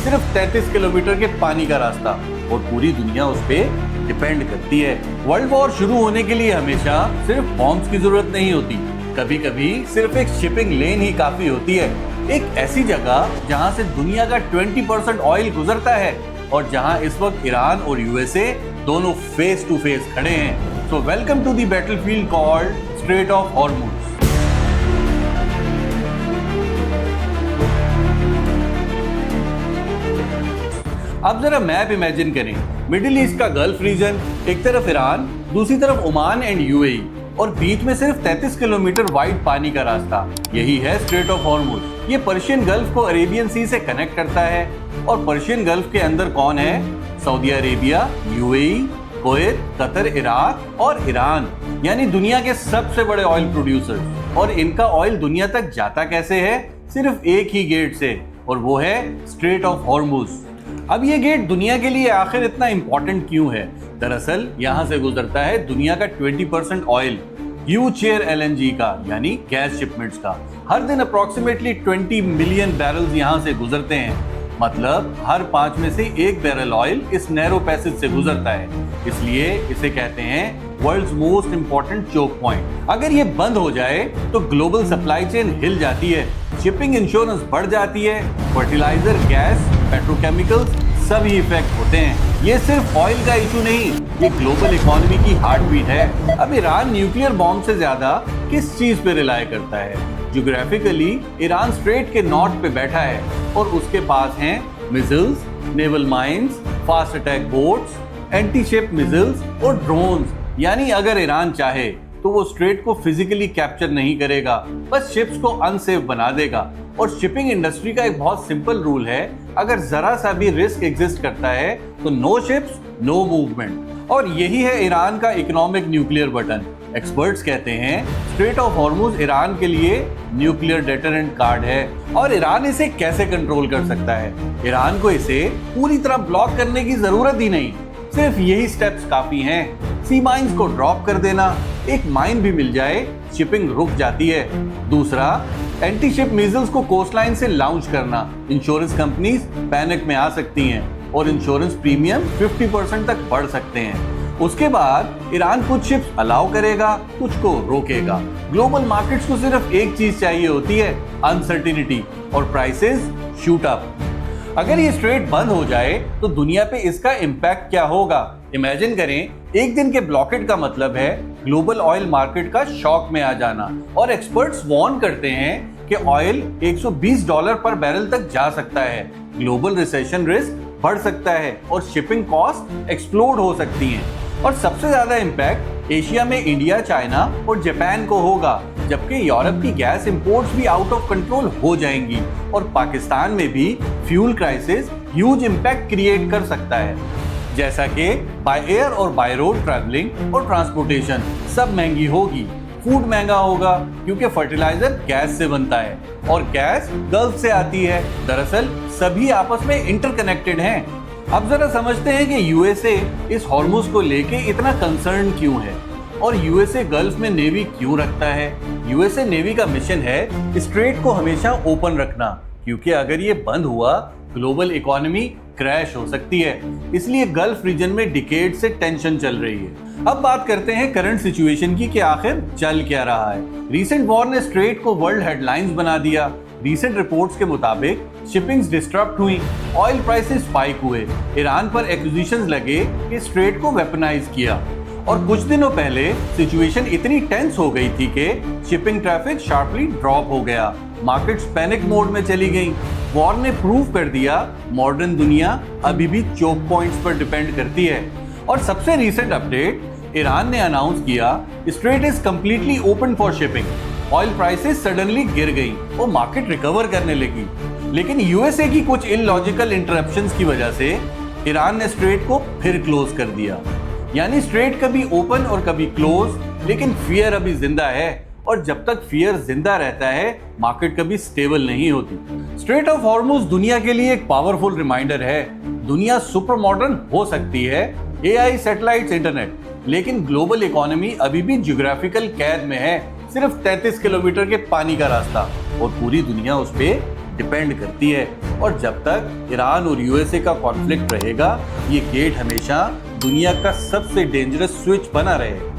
सिर्फ 33 किलोमीटर के पानी का रास्ता और पूरी दुनिया उस पे डिपेंड करती है। वर्ल्ड वॉर शुरू होने के लिए हमेशा सिर्फ बॉम्ब्स की जरूरत नहीं होती, कभी कभी सिर्फ एक शिपिंग लेन ही काफी होती है। एक ऐसी जगह जहां से दुनिया का 20% ऑयल गुजरता है और जहां इस वक्त ईरान और यूएसए दोनों फेस टू फेस खड़े हैं। So welcome to the battlefield called strait of Hormuz. अब जरा मैप इमेजिन करें, मिडिल ईस्ट का गल्फ रीजन, एक तरफ ईरान, दूसरी तरफ ओमान एंड यूएई और बीच में सिर्फ 33 किलोमीटर वाइड पानी का रास्ता। यही है स्ट्रेट ऑफ हॉर्मुज। ये पर्शियन गल्फ को अरेबियन सी से कनेक्ट करता है और पर्शियन गल्फ के अंदर कौन है? Saudi Arabia, UAE, Kuwait, Qatar, Iraq और ईरान, यानी दुनिया के सबसे बड़े ऑयल प्रोड्यूसर्स। और इनका ऑयल दुनिया तक जाता कैसे है? सिर्फ एक ही गेट से, और वो है स्ट्रेट ऑफ हॉर्मुज। अब ये गेट दुनिया के लिए आखिर इतना इंपॉर्टेंट क्यों है? दरअसल यहाँ से गुजरता है दुनिया का 20% ऑयल, ह्यूज शेयर एलएनजी का, यानी गैस शिपमेंट्स का। हर दिन अप्रोक्सीमेटली 20 मिलियन बैरल्स यहाँ से गुजरते हैं, मतलब हर 5 में से 1 बैरल ऑयल इस नैरो पैसेज से गुजरता है। इसलिए इसे कहते हैं world's most important choke point. अगर ये बंद हो जाए तो ग्लोबल सप्लाई चेन हिल जाती है, शिपिंग इंश्योरेंस बढ़ जाती है, फर्टिलाइजर, गैस, पेट्रोकेमिकल्स सभी इफेक्ट होते हैं। ये सिर्फ ऑयल का इशू नहीं, ये ग्लोबल इकोनॉमी की हार्ट बीट है। अब ईरान न्यूक्लियर बॉम्ब से ज्यादा किस चीज पे रिलाय करता है? ज्योग्राफिकली ईरान स्ट्रेट के नॉर्थ पे बैठा है और उसके पास हैं missiles, naval mines, fast attack boats, anti ship missiles और ड्रोन्स। यानी अगर ईरान चाहे तो वो स्ट्रेट को फिजिकली कैप्चर नहीं करेगा, बस शिप्स को अनसेफ बना देगा। और शिपिंग इंडस्ट्री का एक बहुत सिंपल रूल है, अगर जरा सा भी रिस्क एग्जिस्ट करता है तो नो शिप्स नो मूवमेंट। और यही है ईरान का इकोनॉमिक न्यूक्लियर बटन। एक्सपर्ट्स कहते हैं स्ट्रेट ऑफ हॉर्मुज ईरान के लिए न्यूक्लियर डेटरेंट कार्ड है। और ईरान इसे कैसे कंट्रोल कर सकता है? ईरान को इसे पूरी तरह ब्लॉक करने की जरूरत ही नहीं, सिर्फ यही स्टेप्स काफी हैं। सी माइंस को ड्रॉप कर देना, एक माइन भी मिल जाए शिपिंग रुक जाती है। दूसरा, एंटी शिप मिसाइल्स को कोस्टलाइन से लॉन्च करना। इंश्योरेंस कंपनीज पैनिक में आ सकती हैं और इंश्योरेंस प्रीमियम 50% तक बढ़ सकते हैं। उसके बाद ईरान कुछ शिप्स अलाउ करेगा, कुछ को रोकेगा। ग्लोबल मार्केट्स को सिर्फ एक चीज चाहिए होती है, अनसर्टिनिटी, और प्राइसेस शूट अप। अगर ये स्ट्रेट बंद हो जाए तो दुनिया पे इसका इम्पैक्ट क्या होगा? इमेजिन करें, एक दिन के ब्लॉकेट का मतलब है ग्लोबल ऑयल मार्केट का शॉक में आ जाना। और एक्सपर्ट्स वार्न करते हैं कि ऑयल $120 पर बैरल तक जा सकता है। ग्लोबल रिसेशन रिस्क बढ़ सकता है और शिपिंग कॉस्ट एक्सप्लोड हो सकती हैं। और सबसे ज्यादा इम्पैक्ट एशिया में इंडिया, चाइना और जापान को होगा, जबकि यूरोप की गैस इंपोर्ट्स भी आउट ऑफ कंट्रोल हो जाएंगी। और पाकिस्तान में भी fuel crisis huge impact create कर सकता है, जैसा कि बाय एयर और बाय रोड ट्रैवलिंग और ट्रांसपोर्टेशन सब महंगी होगी। फूड महंगा होगा क्योंकि फर्टिलाइजर गैस से बनता है और गैस गल्फ से आती है। दरअसल सभी आपस में इंटरकनेक्टेड हैं। अब जरा समझते हैं कि यूएसए इस हॉर्मुज को लेके इतना कंसर्न क्यों है और यूएसए गल्फ में नेवी क्यों रखता है। यूएसए नेवी का मिशन है स्ट्रेट को हमेशा ओपन रखना, क्योंकि अगर ये बंद हुआ ग्लोबल इकोनॉमी क्रैश हो सकती है। इसलिए गल्फ रीजन में डिकेड से टेंशन चल रही है। अब बात करते हैं करंट सिचुएशन की कि आखिर चल क्या रहा है। रीसेंट वॉर ने स्ट्रेट को वर्ल्ड हेडलाइंस बना दिया। रीसेंट रिपोर्ट्स के मुताबिक शिपिंग्स डिस्टर्ब हुई, ऑयल प्राइसेस स्पाइक हुए, ईरान पर एक्विजिशंस लगे कि स्ट्रेट को वेपनाइज किया। और कुछ दिनों पहले सिचुएशन इतनी टेंस हो गई थी कि शिपिंग ट्रैफिक शार्पली ड्रॉप हो गया, मार्केट्स पैनिक मोड में चली गई। वॉर ने प्रूव कर दिया मॉडर्न दुनिया अभी भी चोक पॉइंट्स पर डिपेंड करती है। और सबसे रीसेंट अपडेट, ईरान ने अनाउंस किया straight is completely open for shipping. Oil prices suddenly गिर गई और मार्केट रिकवर करने लगी। लेकिन यूएसए की कुछ इलॉजिकल इंटरप्शंस की वजह से ईरान ने स्ट्रेट को फिर क्लोज कर दिया। यानी स्ट्रेट कभी ओपन और कभी क्लोज, लेकिन फियर अभी जिंदा है। और जब तक फियर जिंदा रहता है मार्केट कभी स्टेबल नहीं होती। स्ट्रेट ऑफ हॉर्मुज दुनिया के लिए एक पावरफुल रिमाइंडर है। दुनिया सुपर मॉडर्न हो सकती है, एआई, सैटेलाइट्स, इंटरनेट, लेकिन ग्लोबल इकोनॉमी अभी भी ज्योग्राफिकल कैद में है। सिर्फ 33 किलोमीटर के पानी का रास्ता और पूरी दुनिया उस पे डिपेंड करती है। और जब तक ईरान और यूएसए का कॉन्फ्लिक्ट रहेगा, ये गेट हमेशा दुनिया का सबसे डेंजरस स्विच बना रहेगा।